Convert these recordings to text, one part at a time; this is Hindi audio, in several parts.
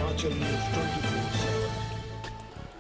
हिमाचल न्यूज़ 24/7।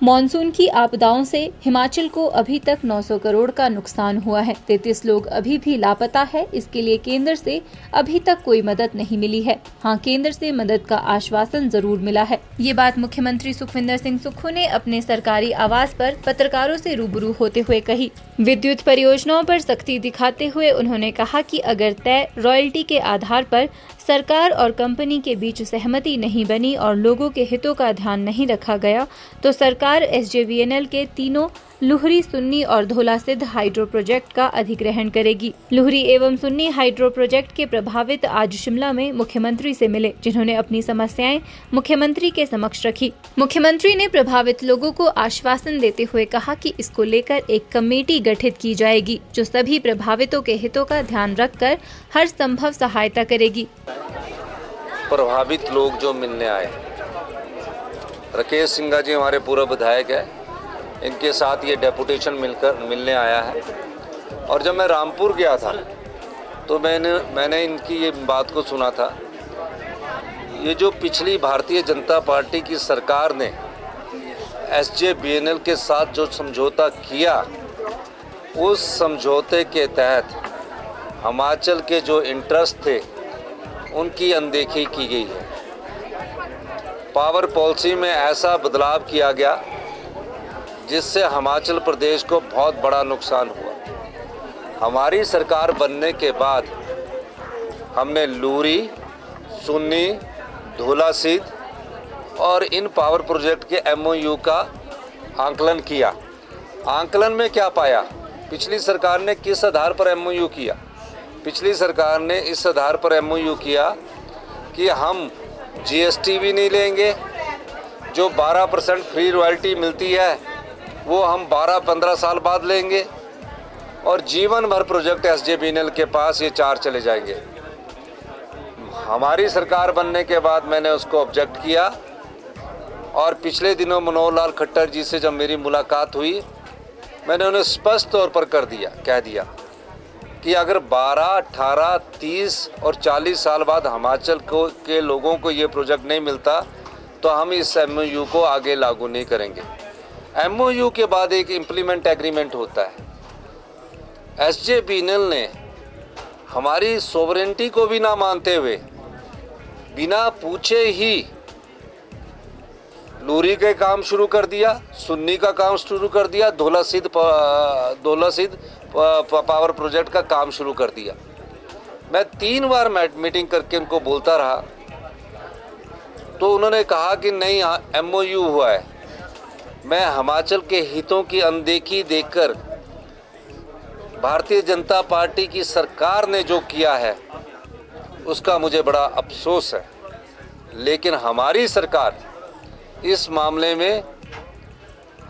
मॉनसून की आपदाओं से हिमाचल को अभी तक 900 करोड़ का नुकसान हुआ है। 33 लोग अभी भी लापता है। इसके लिए केंद्र से अभी तक कोई मदद नहीं मिली है। हाँ, केंद्र से मदद का आश्वासन जरूर मिला है। ये बात मुख्यमंत्री सुखविंदर सिंह सुक्खू ने अपने सरकारी आवास पर पत्रकारों से रूबरू होते हुए कही। विद्युत परियोजनाओं पर सख्ती दिखाते हुए उन्होंने कहा कि अगर तय रॉयल्टी के आधार पर सरकार और कंपनी के बीच सहमति नहीं बनी और लोगों के हितों का ध्यान नहीं रखा गया तो सरकार SJVNL के तीनों लुहरी, सुन्नी और धौला सिद्ध हाइड्रो प्रोजेक्ट का अधिग्रहण करेगी। लुहरी एवं सुन्नी हाइड्रो प्रोजेक्ट के प्रभावित आज शिमला में मुख्यमंत्री से मिले, जिन्होंने अपनी समस्याएं मुख्यमंत्री के समक्ष रखी। मुख्यमंत्री ने प्रभावित लोगों को आश्वासन देते हुए कहा कि इसको लेकर एक कमेटी गठित की जाएगी, जो सभी प्रभावितों के हितों का ध्यान रखकर हर संभव सहायता करेगी। प्रभावित लोग जो मिलने आए, राकेश सिंघा जी हमारे पूर्व विधायक है, इनके साथ ये डेपुटेशन मिलने आया है। और जब मैं रामपुर गया था तो मैंने इनकी ये बात को सुना था। ये जो पिछली भारतीय जनता पार्टी की सरकार ने SJVNL के साथ जो समझौता किया, उस समझौते के तहत हिमाचल के जो इंटरेस्ट थे उनकी अनदेखी की गई है। पावर पॉलिसी में ऐसा बदलाव किया गया जिससे हिमाचल प्रदेश को बहुत बड़ा नुकसान हुआ। हमारी सरकार बनने के बाद हमने लुहरी, सुन्नी, धौला सिद्ध और इन पावर प्रोजेक्ट के MOU का आंकलन किया। आंकलन में क्या पाया? पिछली सरकार ने किस आधार पर MOU किया? पिछली सरकार ने इस आधार पर MOU किया कि हम GST भी नहीं लेंगे, जो 12% फ्री रॉयल्टी मिलती है वो हम 12-15 साल बाद लेंगे और जीवन भर प्रोजेक्ट SJVNL के पास ये 4 चले जाएंगे। हमारी सरकार बनने के बाद मैंने उसको ऑब्जेक्ट किया और पिछले दिनों मनोहर लाल खट्टर जी से जब मेरी मुलाकात हुई, मैंने उन्हें स्पष्ट तौर पर कह दिया कि अगर 12, 18, 30 और 40 साल बाद हिमाचल के लोगों को ये प्रोजेक्ट नहीं मिलता तो हम इस MOU को आगे लागू नहीं करेंगे। MOU के बाद एक इम्प्लीमेंट एग्रीमेंट होता है। SJVNL ने हमारी सोवरेंटी को भी ना मानते हुए बिना पूछे ही लुहरी के काम शुरू कर दिया, सुन्नी का काम शुरू कर दिया, धौला सिद्ध पावर प्रोजेक्ट का काम शुरू कर दिया। मैं 3 बार मीटिंग करके उनको बोलता रहा तो उन्होंने कहा कि नहीं, MOU हुआ है। मैं हिमाचल के हितों की अनदेखी देखकर भारतीय जनता पार्टी की सरकार ने जो किया है उसका मुझे बड़ा अफसोस है। लेकिन हमारी सरकार इस मामले में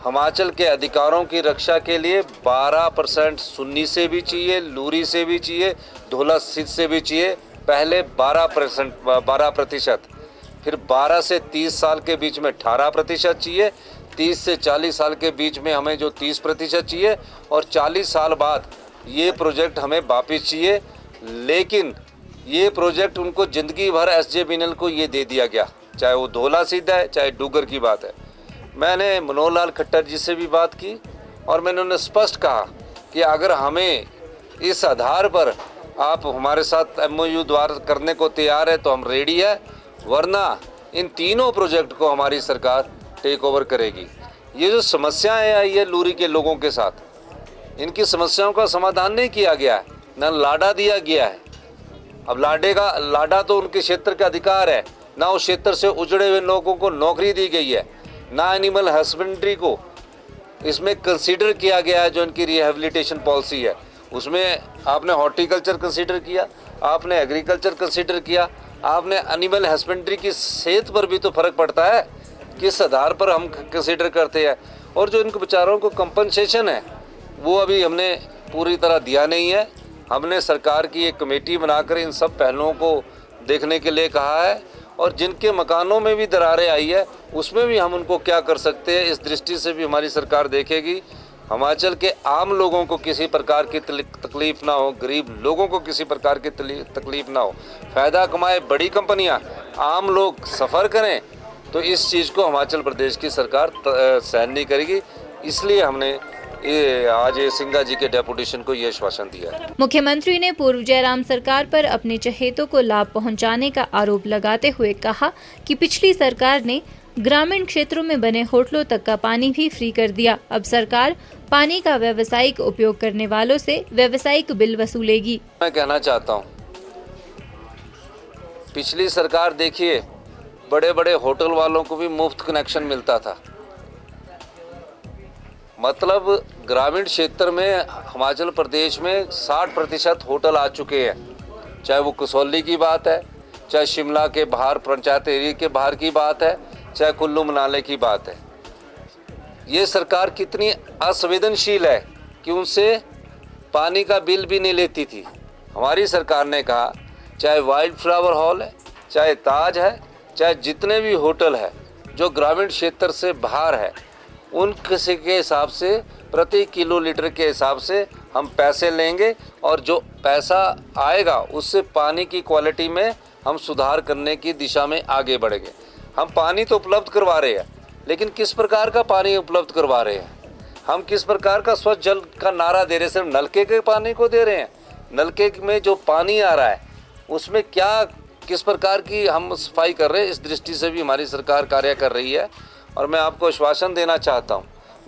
हिमाचल के अधिकारों की रक्षा के लिए 12% सुन्नी से भी चाहिए, लुहरी से भी चाहिए, धौला सिद्ध से भी चाहिए। पहले 12%, फिर 12 से 30 साल के बीच में 18% चाहिए, 30 से 40 साल के बीच में हमें जो 30% चाहिए और 40 साल बाद ये प्रोजेक्ट हमें वापस चाहिए। लेकिन ये प्रोजेक्ट उनको ज़िंदगी भर SJVNL को ये दे दिया गया, चाहे वो धौला सिद्ध है, चाहे डूगर की बात है। मैंने मनोहर लाल खट्टर जी से भी बात की और मैंने उन्हें स्पष्ट कहा कि अगर हमें इस आधार पर आप हमारे साथ MOU द्वारा करने को तैयार है तो हम रेडी है, वरना इन तीनों प्रोजेक्ट को हमारी सरकार टेक ओवर करेगी। ये जो समस्याएं आई है लुहरी के लोगों के साथ, इनकी समस्याओं का समाधान नहीं किया गया है, न लाडा दिया गया है। अब लाडा तो उनके क्षेत्र का अधिकार है, ना उस क्षेत्र से उजड़े हुए लोगों को नौकरी दी गई है, ना एनिमल हस्बेंड्री को इसमें कंसीडर किया गया है। जो इनकी रिहेबिलिटेशन पॉलिसी है उसमें आपने हॉर्टिकल्चर कंसीडर किया, आपने एग्रीकल्चर कंसीडर किया, आपने एनिमल हस्बेंड्री की सेहत पर भी तो फर्क पड़ता है, किस आधार पर हम कंसीडर करते हैं। और जो इनको बेचारों को कंपनसेशन है वो अभी हमने पूरी तरह दिया नहीं है। हमने सरकार की एक कमेटी बनाकर इन सब पहलुओं को देखने के लिए कहा है और जिनके मकानों में भी दरारें आई है उसमें भी हम उनको क्या कर सकते हैं, इस दृष्टि से भी हमारी सरकार देखेगी। हिमाचल के आम लोगों को किसी प्रकार की तकलीफ़ ना हो, गरीब लोगों को किसी प्रकार की तकलीफ़ ना हो। फ़ायदा कमाए बड़ी कंपनियां, आम लोग सफ़र करें, तो इस चीज़ को हिमाचल प्रदेश की सरकार सहन नहीं करेगी, इसलिए हमने आज सिंघा जी के डेपुटेशन को ये आश्वासन दिया है। मुख्यमंत्री ने पूर्व जयराम सरकार पर अपने चहेतों को लाभ पहुंचाने का आरोप लगाते हुए कहा कि पिछली सरकार ने ग्रामीण क्षेत्रों में बने होटलों तक का पानी भी फ्री कर दिया। अब सरकार पानी का व्यावसायिक उपयोग करने वालों से व्यावसायिक बिल वसूलेगी। मैं कहना चाहता हूँ, पिछली सरकार देखिए, बड़े बड़े होटल वालों को भी मुफ्त कनेक्शन मिलता था। मतलब ग्रामीण क्षेत्र में हिमाचल प्रदेश में 60% होटल आ चुके हैं, चाहे वो कसौली की बात है, चाहे शिमला के बाहर पंचायत एरिया के बाहर की बात है, चाहे कुल्लू मनाली की बात है। ये सरकार कितनी असंवेदनशील है कि उनसे पानी का बिल भी नहीं लेती थी। हमारी सरकार ने कहा चाहे वाइल्ड फ्लावर हॉल है, चाहे ताज है, चाहे जितने भी होटल है जो ग्रामीण क्षेत्र से बाहर है, उन किसी के हिसाब से प्रति किलो लीटर के हिसाब से हम पैसे लेंगे और जो पैसा आएगा उससे पानी की क्वालिटी में हम सुधार करने की दिशा में आगे बढ़ेंगे। हम पानी तो उपलब्ध करवा रहे हैं, लेकिन किस प्रकार का पानी उपलब्ध करवा रहे हैं, हम किस प्रकार का स्वच्छ जल का नारा दे रहे हैं, सिर्फ नलके के पानी को दे रहे हैं। नलके में जो पानी आ रहा है उसमें क्या किस प्रकार की हम सफाई कर रहे हैं, इस दृष्टि से भी हमारी सरकार कार्य कर रही है। और मैं आपको आश्वासन देना चाहता हूँ,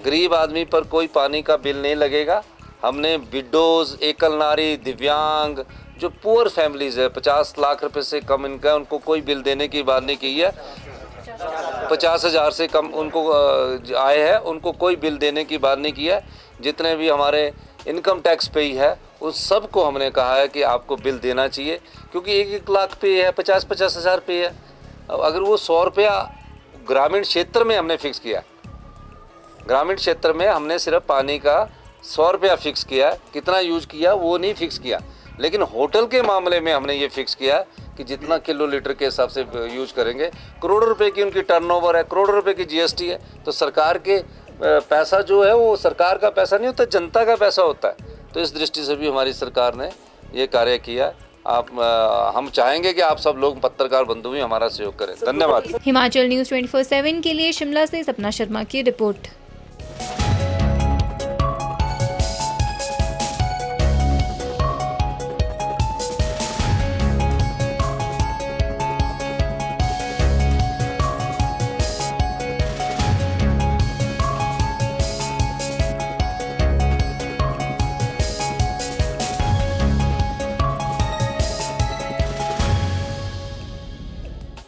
गरीब आदमी पर कोई पानी का बिल नहीं लगेगा। हमने विडोज़, एकल नारी, दिव्यांग, जो पुअर फैमिलीज़ है, 50 लाख रुपए से कम इनका है, उनको कोई बिल देने की बात नहीं की है। 50,000 से कम उनको आय है, उनको कोई बिल देने की बात नहीं की है। जितने भी हमारे इनकम टैक्स पे ही है, उस सब को हमने कहा है कि आपको बिल देना चाहिए, क्योंकि 1-1 लाख पे है, 50-50 हज़ार पे है। अगर वो 100 रुपया ग्रामीण क्षेत्र में हमने फिक्स किया, ग्रामीण क्षेत्र में हमने सिर्फ पानी का 100 रुपया फिक्स किया, कितना यूज किया वो नहीं फिक्स किया। लेकिन होटल के मामले में हमने ये फिक्स किया कि जितना किलो लीटर के हिसाब से यूज करेंगे। करोड़ों रुपए की उनकी टर्नओवर है, करोड़ों रुपए की जीएसटी है। तो सरकार के पैसा जो है वो सरकार का पैसा नहीं होता, जनता का पैसा होता है। तो इस दृष्टि से भी हमारी सरकार ने ये कार्य किया। हम चाहेंगे कि आप सब लोग पत्रकार बंधु भी हमारा सहयोग करें। धन्यवाद। हिमाचल न्यूज़ 24/7 के लिए शिमला से सपना शर्मा की रिपोर्ट।